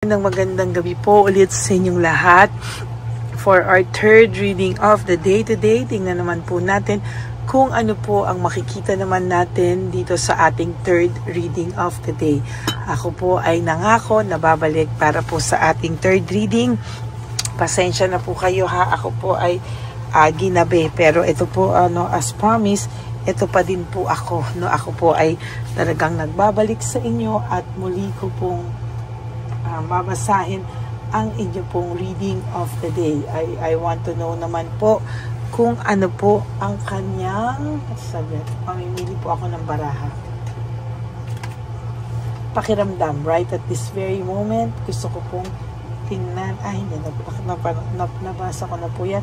Magandang gabi po ulit sa inyong lahat. For our third reading of the day today, tingnan naman po natin kung ano po ang makikita naman natin dito sa ating third reading of the day. Ako po ay nangako na babalik para po sa ating third reading. Pasensya na po kayo ha, ako po ay ginabi. Pero ito po as promised, ito pa din po ako. Ako po ay talagang nagbabalik sa inyo at muli ko pong babasahin ang inyo pong reading of the day. I want to know naman po kung ano po ang kanyang pamimili po ako ng baraha. Pakiramdam, right at this very moment, gusto ko pong tingnan, nabasa ko na po yan.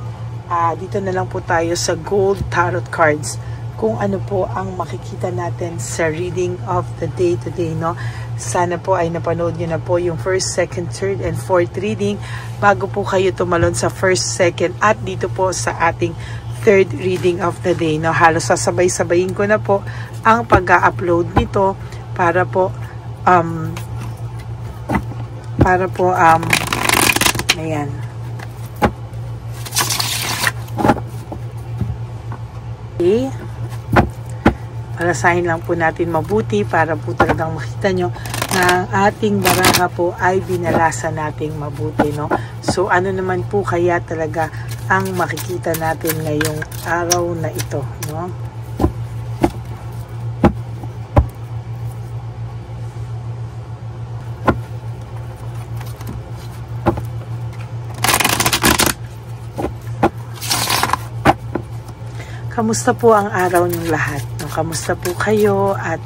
Dito na lang po tayo sa Gold Tarot Cards kung ano po ang makikita natin sa reading of the day today, no? Sana po ay napanood nyo na po yung first, second, third, and fourth reading bago po kayo tumalon sa first, second, at dito po sa ating third reading of the day, no? Halos sasabay-sabayin ko na po ang pag-upload nito para po ayan. Okay. Palasahin lang po natin mabuti para po talagang makita nyo na ang ating baraha po ay binalasa nating mabuti, no? So, ano naman po kaya talaga ang makikita natin ngayong araw na ito, no? Kamusta po ang araw ng lahat? No? Kamusta po kayo? At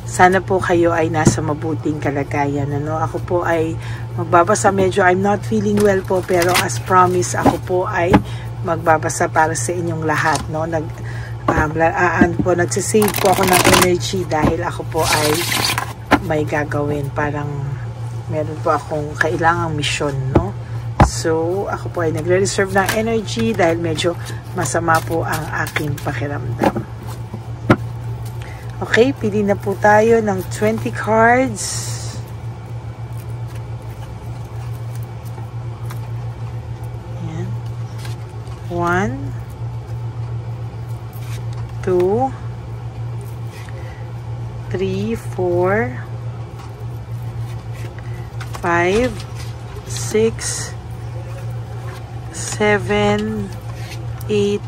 sana po kayo ay nasa mabuting kalagayan. Ano? Ako po ay magbabasa. Medyo I'm not feeling well po, pero as promised, ako po ay magbabasa para sa inyong lahat. No? Nagsisave po ako ng energy dahil ako po ay may gagawin. Parang meron po akong kailangang mission, no? So, ako po ay nagre-reserve ng energy dahil medyo masama po ang aking pakiramdam. Okay, pili na po tayo ng 20 cards. Ayan. 1, 2, 3, 4, 5, 6, 7, 8,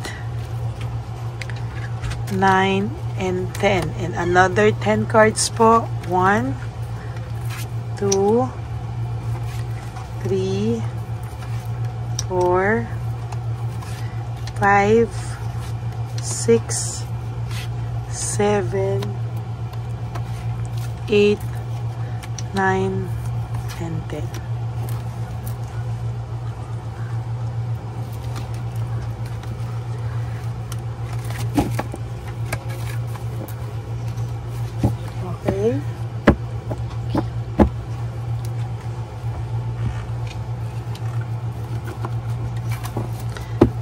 9, and 10. And another 10 cards po. 1, 2, 3, 4, 5, 6, 7, 8, 9, and 10. Okay.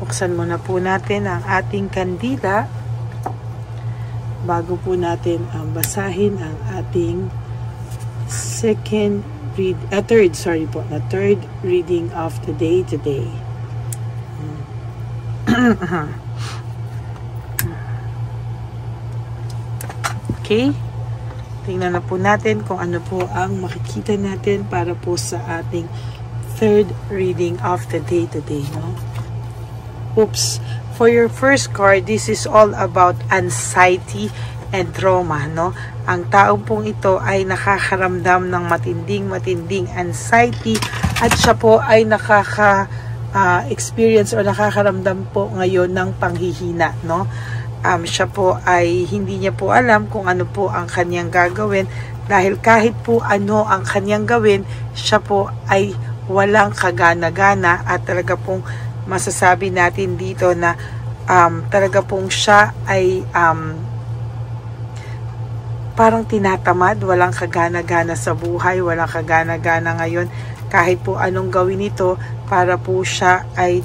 Buksan muna po natin ang ating kandila bago po natin basahin ang ating third reading of the day today. Okay. Tingnan na po natin kung ano po ang makikita natin para po sa ating third reading of the day today, no? Oops. For your first card, this is all about anxiety and trauma, no? Ang tao pong ito ay nakakaramdam ng matinding anxiety at siya po ay experience o nakakaramdam po ngayon ng panghihina, no? Siya po ay hindi niya po alam kung ano po ang kanyang gagawin dahil kahit po ano ang kanyang gawin, siya po ay walang kagana-gana at talaga pong masasabi natin dito na talaga pong siya ay parang tinatamad, walang kagana-gana sa buhay, walang kagana-gana ngayon kahit po anong gawin ito para po siya ay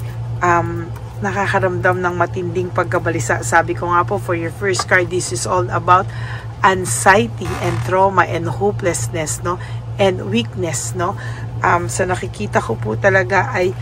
nakakaramdam ng matinding pagkabalisa. Sabi ko nga po, for your first card, this is all about anxiety and trauma and hopelessness, no? and weakness, no? Sa nakikita ko po talaga ay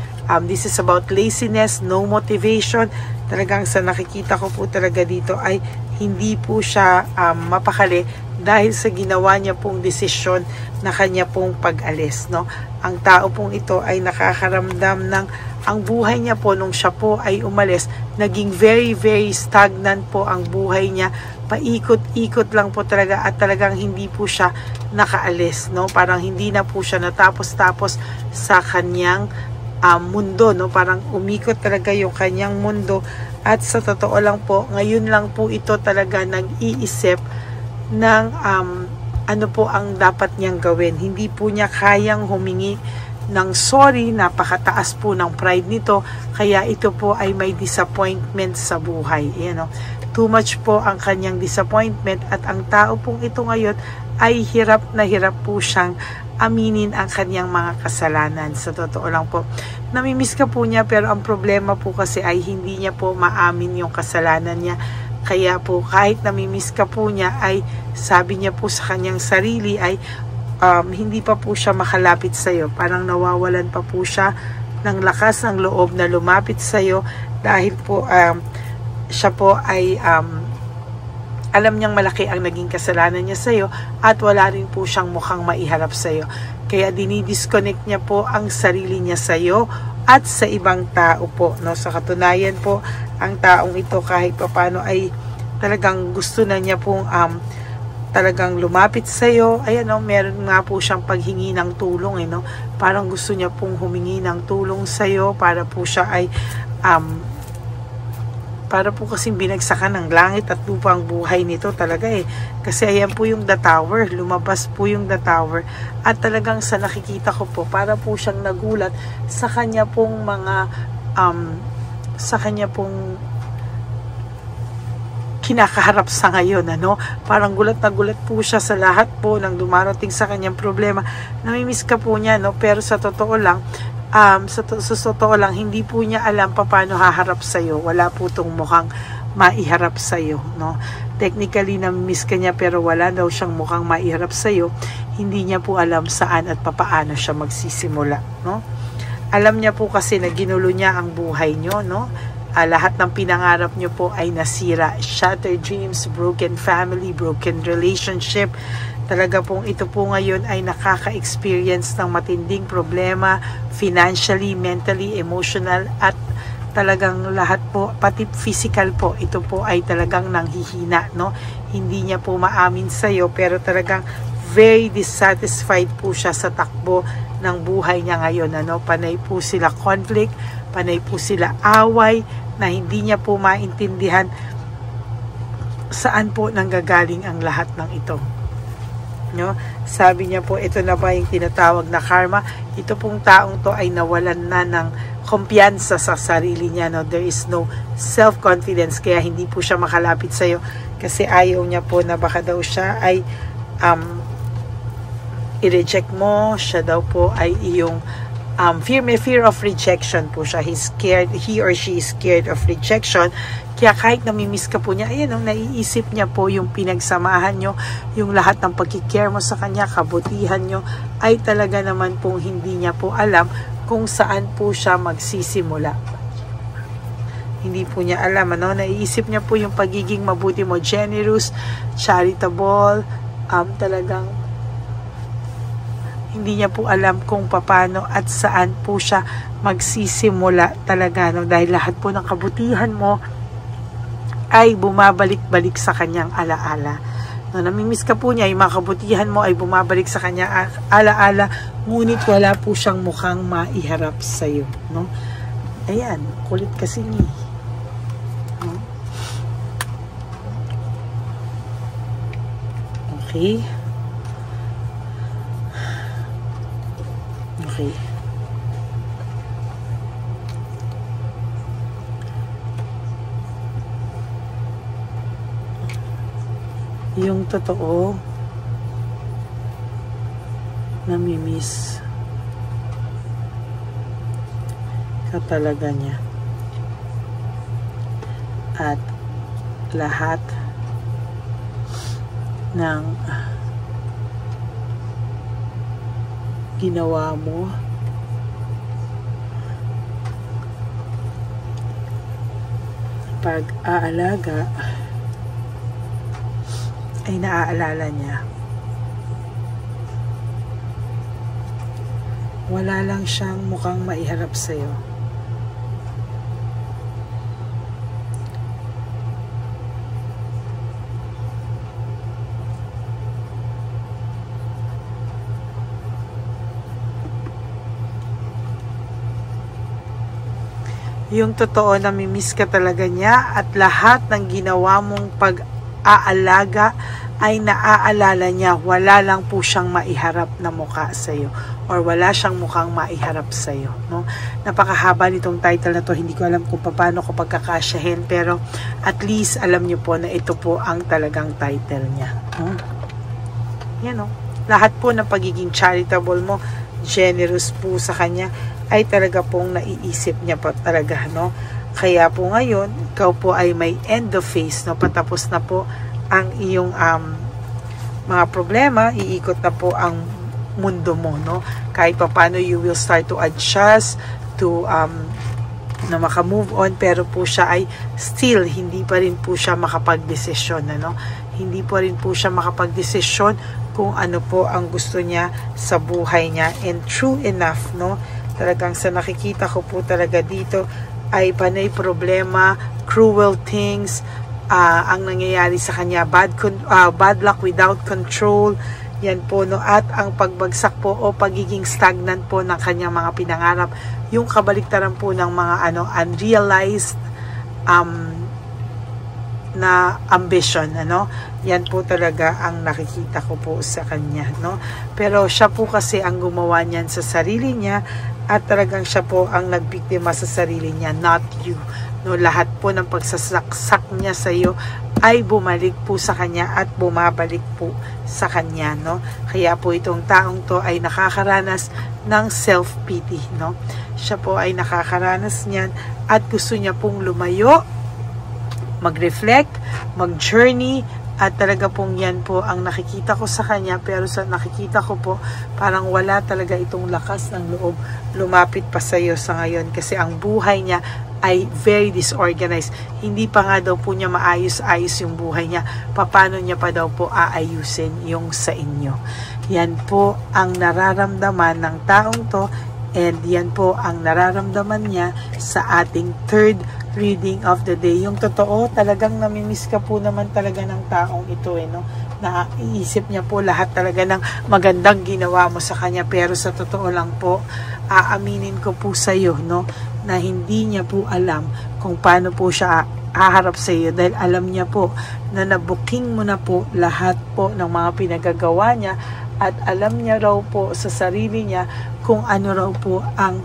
this is about laziness, no motivation. Talagang sa nakikita ko po talaga dito ay hindi po siya mapakali dahil sa ginawa niya pong desisyon na kanya pong pag-alis, no? Ang tao pong ito ay nakakaramdam ng ang buhay niya po nung siya po ay umalis, naging very, very stagnant po ang buhay niya. Paikot-ikot lang po talaga at talagang hindi po siya nakaalis, no? Parang hindi na po siya natapos-tapos sa kanyang mundo, no? Parang umikot talaga yung kanyang mundo at sa totoo lang po, ngayon lang po ito talaga nag-iisip ng ano po ang dapat niyang gawin. Hindi po niya kayang humingi ng sorry, napakataas po ng pride nito, kaya ito po ay may disappointment sa buhay. Ayan, no? Too much po ang kanyang disappointment at ang tao pong ito ngayon ay hirap na hirap po siyang aminin ang kanyang mga kasalanan. Sa totoo lang po, namimiss ka po niya, pero ang problema po kasi ay hindi niya po maamin yung kasalanan niya. Kaya po kahit namimiss ka po niya ay sabi niya po sa kanyang sarili ay hindi pa po siya makalapit sa iyo. Parang nawawalan pa po siya ng lakas ng loob na lumapit sa iyo dahil po siya po ay alam niyang malaki ang naging kasalanan niya sa iyo at wala rin po siyang mukhang maiharap sa iyo. Kaya dinidisconnect niya po ang sarili niya sa iyo at sa ibang tao po, no? Sa katunayan po, ang taong ito kahit papaano ay talagang gusto na niya pong talagang lumapit sa iyo. Ayan, no, meron nga po siyang paghingi ng tulong, no? Parang gusto niya pong humingi ng tulong sa iyo para po siya ay para po kasing binagsakan ng langit at lupa ang buhay nito talaga Kasi ayan po yung The Tower, lumabas po yung The Tower at talagang sa nakikita ko po, para po siyang nagulat sa kanya pong mga sa kanya pong kinakaharap sa ngayon, ano? Parang gulat na gulat po siya sa lahat po ng dumarating sa kanyang problema. Namimiss ka po niya, no? Pero sa totoo lang, hindi po niya alam paano haharap sa iyo. Wala po tong mukhang maiharap sa iyo, no? Technically, namimiss ka niya pero wala daw siyang mukhang maiharap sa iyo. Hindi niya po alam saan at papaano siya magsisimula, no? Alam niya po kasi na ginulo niya ang buhay niyo, no? Lahat ng pinangarap nyo po ay nasira. Shattered dreams, broken family, broken relationship. Talaga pong ito po ngayon ay nakaka-experience ng matinding problema, financially, mentally, emotional, at talagang lahat po, pati physical po, ito po ay talagang nanghihina, no? Hindi niya po maamin sa'yo, pero talagang very dissatisfied po siya sa takbo ng buhay niya ngayon, ano? Panay po sila conflict, panay po sila away, na hindi niya po maintindihan saan po nanggagaling ang lahat ng ito, no? Sabi niya po, ito na ba yung tinatawag na karma? Ito pong taong to ay nawalan na ng kumpiyansa sa sarili niya, no? There is no self-confidence, kaya hindi po siya makalapit sa iyo kasi ayaw niya po na baka daw siya ay i-reject mo, siya daw po ay iyong fear of rejection po siya. He or she is scared of rejection. Kaya kahit namimiss ka po niya, ayan, naiisip niya po yung pinagsamahan nyo, yung lahat ng pagkikare mo sa kanya, kabutihan nyo, ay talaga naman pong hindi niya po alam kung saan po siya magsisimula. Hindi po niya alam, ano? Naiisip niya po yung pagiging mabuti mo, generous, charitable, talagang hindi niya po alam kung paano at saan po siya magsisimula talaga, no? Dahil lahat po ng kabutihan mo ay bumabalik-balik sa kanyang alaala. No, namimiss ka po niya, yung mga kabutihan mo ay bumabalik sa kanyang alaala, ngunit wala po siyang mukhang maiharap sa iyo, no? Ayan, kulit kasi niya. No? Okay. Okay. Yung totoo, namimiss ka talaga niya. At lahat ng ginawa mo, pag-aalaga, ay naaalala niya. Wala lang siyang mukhang maiharap sa'yo. Yung totoo, namimiss ka talaga niya at lahat ng ginawa mong pag-aalaga ay naaalala niya. Wala lang po siyang maiharap na mukha sa'yo or wala siyang mukhang maiharap sa'yo. No? Napakahaba nitong title na to. Hindi ko alam kung paano ko pagkakasyahin, pero at least alam niyo po na ito po ang talagang title niya. No? Yan, no? Lahat po ng pagiging charitable mo, generous po sa kanya, ay talaga pong naiisip niya pa talaga, no? Kaya po ngayon, ikaw po ay may end of phase, no? Patapos na po ang iyong mga problema, iikot na po ang mundo mo, no? Kahit pa paano you will start to adjust to na makamove on, pero po siya ay still hindi pa rin po siya makapagdesisyon, ano? Hindi pa rin po siya makapagdesisyon kung ano po ang gusto niya sa buhay niya. And true enough, no? Talagang sa nakikita ko po talaga dito ay panay problema, cruel things, ang nangyayari sa kanya, bad luck without control, yan po, no? At ang pagbagsak po o pagiging stagnant po ng kanyang mga pinangarap, yung kabaliktaran po ng mga unrealized na ambition, ano? Yan po talaga ang nakikita ko po sa kanya, no? Pero siya po kasi ang gumawa niyan sa sarili niya at talagang siya po ang nagbiktima sa sarili niya, not you. No, lahat po ng pagsasaksak niya sa iyo ay bumalik po sa kanya at bumabalik po sa kanya, no? Kaya po itong taong to ay nakakaranas ng self-pity, no? Siya po ay nakakaranas niyan at gusto niya pong lumayo, mag-reflect, mag-journey, at talaga pong yan po ang nakikita ko sa kanya. Pero sa nakikita ko po, parang wala talaga itong lakas ng loob lumapit pa sa iyo sa ngayon, kasi ang buhay niya ay very disorganized. Hindi pa nga daw po niya maayos-ayos yung buhay niya. Paano niya pa daw po aayusin yung sa inyo? Yan po ang nararamdaman ng taong to, and yan po ang nararamdaman niya sa ating third reading of the day. Yung totoo, talagang namimiss ka po naman talaga ng taong ito, no? Naiisip niya po lahat talaga ng magandang ginawa mo sa kanya, pero sa totoo lang po, aaminin ko po sa iyo, no, na hindi niya po alam kung paano po siya haharap sa iyo, dahil alam niya po na nabuking mo na po lahat po ng mga pinagagawa niya, at alam niya raw po sa sarili niya kung ano raw po ang,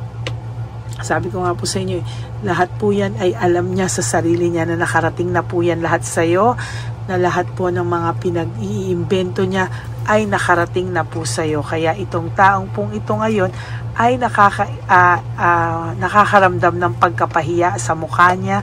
sabi ko nga po sa inyo, lahat po yan ay alam niya sa sarili niya, na nakarating na po yan lahat sa iyo, na lahat po ng mga pinag-iimbento niya ay nakarating na po sa iyo. Kaya itong taong pong ito ngayon ay nakakaramdam ng pagkapahiya sa mukha niya,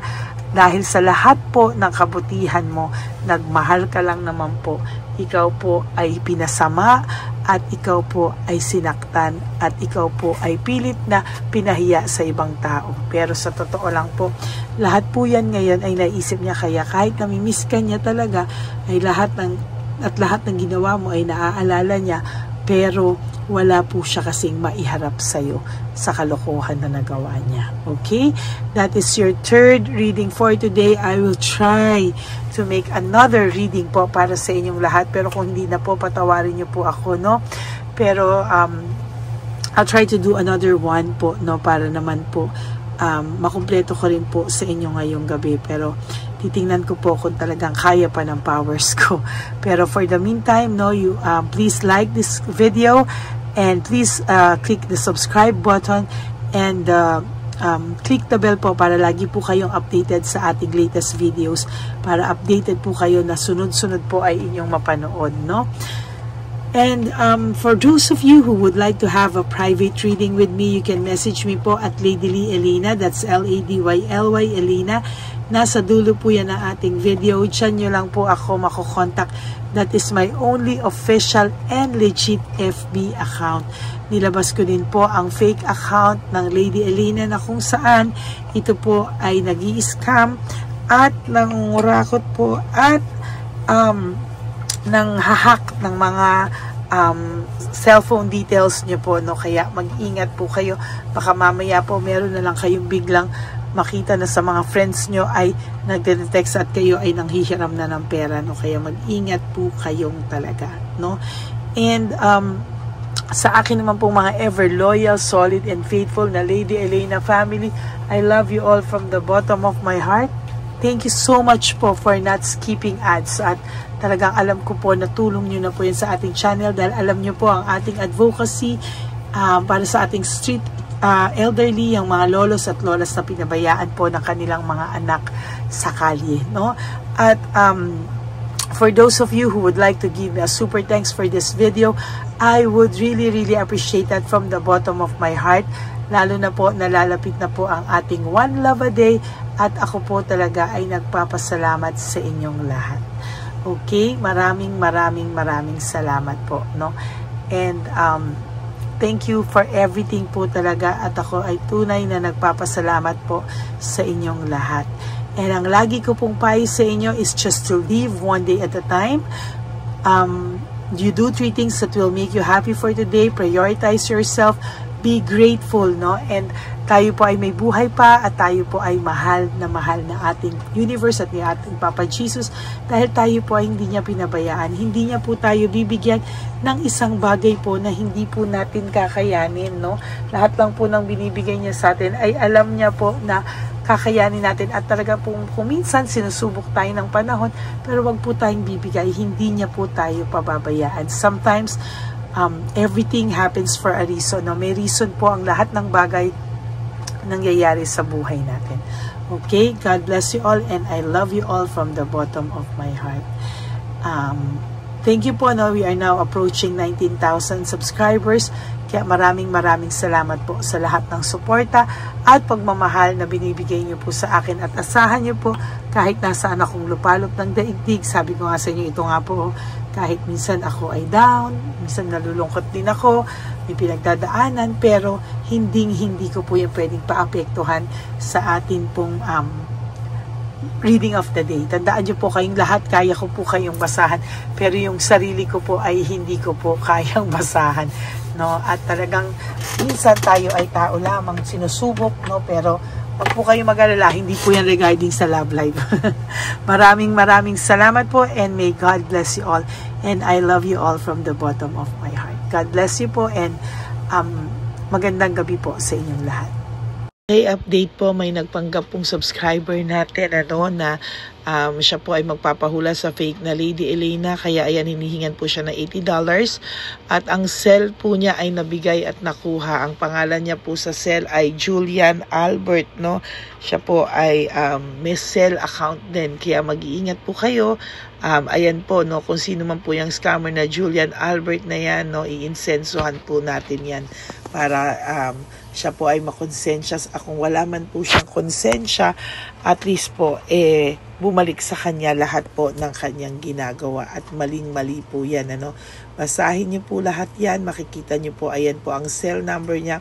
dahil sa lahat po ng kabutihan mo, nagmahal ka lang naman po. Ikaw po ay pinasama, at ikaw po ay sinaktan, at ikaw po ay pilit na pinahiya sa ibang tao. Pero sa totoo lang po, lahat po yan ngayon ay naisip niya, kaya kahit namimiss ka niya talaga, ay lahat ng ginawa mo ay naaalala niya, pero wala po siya kasing maiharap sa'yo sa kalokohan na nagawa niya. Okay? That is your third reading for today. I will try to make another reading po para sa inyong lahat. Pero kung hindi na po, patawarin niyo po ako, no? Pero, I'll try to do another one po, no? Para naman po, makumpleto ko rin po sa inyo ngayong gabi. Pero, titingnan ko po kung talagang kaya pa ng powers ko. Pero for the meantime, no, you please like this video, and please click the subscribe button, and click the bell po para lagi po kayong updated sa ating latest videos, para updated po kayo na sunod-sunod po ay inyong mapanood, no? And for those of you who would like to have a private reading with me, you can message me po at Lady Lee Elena. That's Ladyly Elena. Nasa dulo po yan ang ating video. Diyan nyo lang po ako makokontak. That is my only official and legit FB account. Nilabas ko din po ang fake account ng Lady Elena na kung saan ito po ay nag-i-scam at nangungurakot po at nang hahack ng mga cellphone details nyo po, no? Kaya mag-ingat po kayo, baka mamaya po meron na lang kayong biglang makita na sa mga friends nyo ay nagde-text at kayo ay nanghihiram na ng pera, no? Kaya mag-ingat po kayong talaga, no? And sa akin naman po mga ever loyal, solid and faithful na Lady Elena family, I love you all from the bottom of my heart. Thank you so much po for not skipping ads, at talagang alam ko po na tulong nyo na po yan sa ating channel dahil alam nyo po ang ating advocacy para sa ating street elderly, yung mga lolos at lolas na pinabayaan po ng kanilang mga anak sa kalye, no? At for those of you who would like to give me a super thanks for this video, I would really appreciate that from the bottom of my heart. Lalo na po, nalalapit na po ang ating One Love a Day at ako po talaga ay nagpapasalamat sa inyong lahat. Okay? Maraming salamat po, no? And thank you for everything po talaga at ako ay tunay na nagpapasalamat po sa inyong lahat. And ang lagi ko pong payo sa inyo is just to live one day at a time. You do 3 things that will make you happy for today. Prioritize yourself. Be grateful, no? And tayo po ay may buhay pa at tayo po ay mahal na ating universe at ni ating Papa Jesus dahil tayo po ay hindi niya pinabayaan. Hindi niya po tayo bibigyan ng isang bagay po na hindi po natin kakayanin, no? Lahat lang po ng binibigay niya sa atin ay alam niya po na kakayanin natin at talaga po kung minsan sinusubok tayo ng panahon pero wag po tayong bibigay, hindi niya po tayo pababayaan. Sometimes everything happens for a reason, no? May reason po ang lahat ng bagay nangyayari sa buhay natin. Okay? God bless you all and I love you all from the bottom of my heart. Thank you po, no? We are now approaching 19,000 subscribers. Kaya maraming salamat po sa lahat ng suporta at pagmamahal na binibigay niyo po sa akin at asahan niyo po kahit nasaan akong lupalop ng daigdig. Sabi ko nga sa inyo, ito nga po, kahit minsan ako ay down, minsan nalulungkot din ako, may pinagdadaanan, pero hindi ko po yung pwedeng paapektuhan sa atin pong reading of the day. Tandaan niyo po kayong lahat, kaya ko po kayong basahan, pero yung sarili ko po ay hindi ko po kayang basahan, no? At talagang minsan tayo ay tao lamang sinusubok, no? Pero wag po kayong mag-alala, hindi po yan regarding sa love life. maraming salamat po and may God bless you all and I love you all from the bottom of my heart. God bless you po and magandang gabi po sa inyong lahat. Okay, update po, may nagpanggap pong subscriber natin na siya po ay magpapahula sa fake na Lady Elena, kaya ayan, hinihingan po siya na $80 at ang cell po niya ay nabigay at nakuha. Ang pangalan niya po sa cell ay Julian Albert, no? Siya po ay may cell account din, kaya mag-iingat po kayo. Ayan po, no, kung sino man po yung scammer na Julian Albert na yan, no, i-insensuhan po natin yan para siya po ay makonsensya. Kung wala man po siyang konsensya, at least po bumalik sa kanya lahat po ng kanyang ginagawa at maling-mali po yan, ano. Basahin niyo po lahat yan, makikita niyo po, ayan po ang cell number niya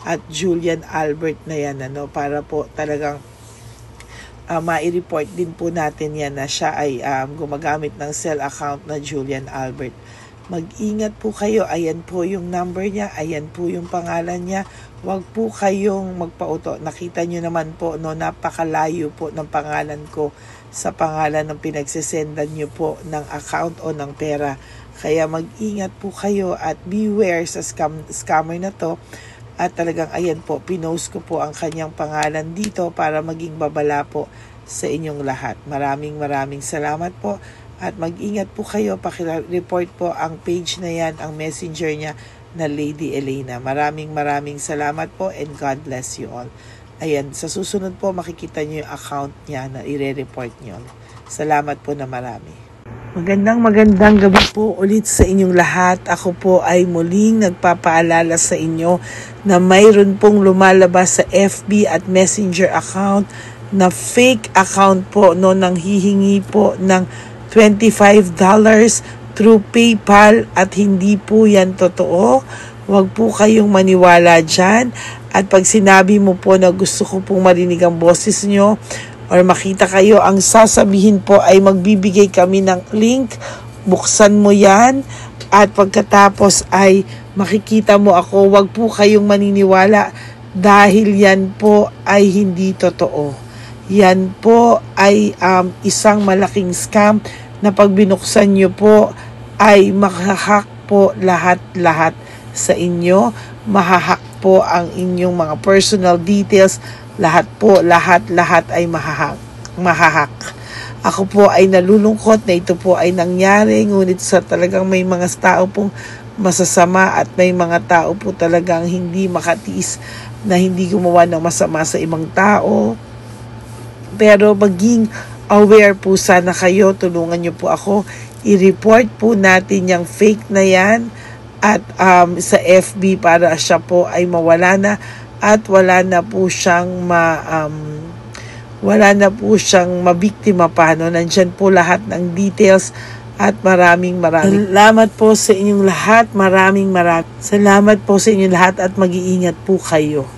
at Julian Albert na yan, ano, para po talagang ma-report din po natin yan na siya ay gumagamit ng cell account na Julian Albert. Mag-ingat po kayo, ayan po yung number niya, ayan po yung pangalan niya. Huwag po kayong magpauto. Nakita nyo naman po, no, napakalayo po ng pangalan ko sa pangalan ng pinagsesendan nyo po ng account o ng pera. Kaya mag-ingat po kayo at beware sa scammer na to. At talagang ayan po, pinost ko po ang kanyang pangalan dito para maging babala po sa inyong lahat. Maraming salamat po. At mag-ingat po kayo, pakireport po ang page na yan, ang messenger niya na Lady Elena. Maraming salamat po and God bless you all. Ayan, sa susunod po makikita niyo yung account niya na i-report niyo. Salamat po na marami. Magandang gabi po ulit sa inyong lahat. Ako po ay muling nagpapaalala sa inyo na mayroon pong lumalabas sa FB at Messenger account na fake account po nang hihingi po ng $25 through PayPal at hindi po yan totoo. Huwag po kayong maniwala dyan. At pag sinabi mo po na gusto ko pong marinig ang boses nyo, or makita kayo, ang sasabihin po ay magbibigay kami ng link, buksan mo yan, at pagkatapos ay makikita mo ako. Huwag po kayong maniniwala dahil yan po ay hindi totoo. Yan po ay isang malaking scam na pag binuksan nyo po ay mahahack po lahat-lahat sa inyo. Mahahack po ang inyong mga personal details. Lahat ay mahahak. Ako po ay nalulungkot na ito po ay nangyari, ngunit sa talagang may mga tao pong masasama at may mga tao po talagang hindi makatiis na hindi gumawa ng masama sa ibang tao. Pero maging aware po sana kayo, tulungan niyo po ako, i-report po natin yung fake na yan at sa FB para siya po ay mawala na. At wala na po siyang mabiktima pa. Nandyan po lahat ng details at maraming salamat po sa inyong lahat. Maraming salamat po sa inyong lahat at mag-iingat po kayo.